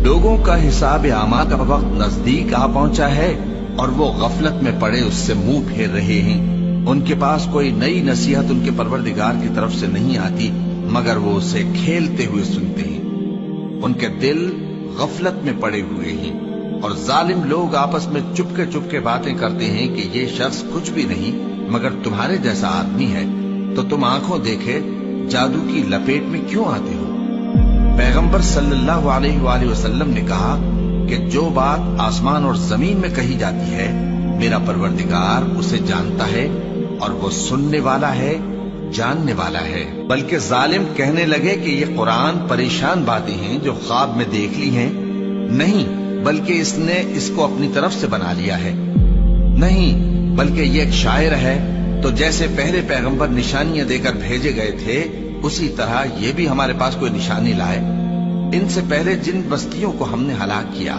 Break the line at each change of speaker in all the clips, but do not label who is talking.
लोगों का हिसाब आमा का वक्त नजदीक आ पहुंचा है और वो गफलत में पड़े उससे मुंह फेर रहे हैं। उनके पास कोई नई नसीहत उनके परवरदिगार की तरफ से नहीं आती मगर वो उसे खेलते हुए सुनते हैं। उनके दिल गफलत में पड़े हुए हैं और जालिम लोग आपस में चुपके चुपके बातें करते हैं कि ये शख्स कुछ भी नहीं मगर तुम्हारे जैसा आदमी है, तो तुम आंखों देखे जादू की लपेट में क्यों आते हो। पैगंबर सल्लल्लाहु अलैहि वसल्लम ने कहा कि जो बात आसमान और जमीन में कही जाती है मेरा परवरदिगार उसे जानता है और वो सुनने वाला है, जानने वाला है। बल्कि जालिम कहने लगे कि ये कुरान परेशान बातें हैं जो ख्वाब में देख ली हैं। नहीं, बल्कि इसने इसको अपनी तरफ से बना लिया है। नहीं, बल्कि ये एक शायर है। तो जैसे पहले पैगंबर निशानियां देकर भेजे गए थे उसी तरह ये भी हमारे पास कोई निशानी लाए। इनसे पहले जिन बस्तियों को हमने हलाक किया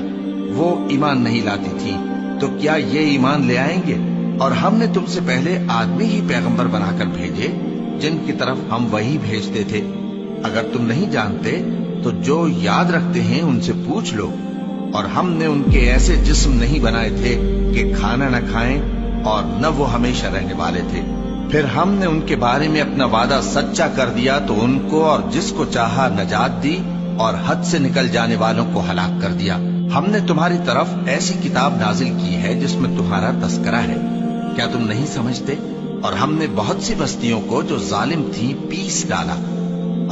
वो ईमान नहीं लाती थी, तो क्या ये ईमान ले आएंगे। और हमने तुमसे पहले आदमी ही पैगंबर बनाकर भेजे जिनकी तरफ हम वही भेजते थे। अगर तुम नहीं जानते तो जो याद रखते हैं उनसे पूछ लो। और हमने उनके ऐसे जिस्म नहीं बनाए थे कि खाना न खाएं और न वो हमेशा रहने वाले थे। फिर हमने उनके बारे में अपना वादा सच्चा कर दिया तो उनको और जिसको चाहा नजात दी और हद से निकल जाने वालों को हलाक कर दिया। हमने तुम्हारी तरफ ऐसी किताब नाजिल की है जिसमें तुम्हारा तस्करा है, क्या तुम नहीं समझते। और हमने बहुत सी बस्तियों को जो जालिम थी पीस डाला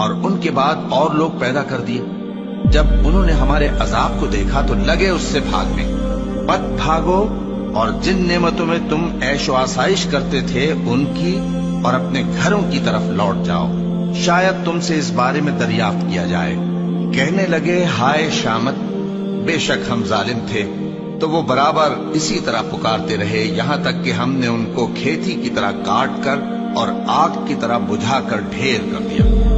और उनके बाद और लोग पैदा कर दिए। जब उन्होंने हमारे अजाब को देखा तो लगे उससे भागने। मत भागो और जिन नेमतों में तुम ऐशो आसाइश करते थे उनकी और अपने घरों की तरफ लौट जाओ, शायद तुमसे इस बारे में दरियाफ्त किया जाए। कहने लगे हाय शामत, बेशक हम जालिम थे। तो वो बराबर इसी तरह पुकारते रहे यहां तक कि हमने उनको खेती की तरह काट कर और आग की तरह बुझा कर ढेर कर दिया।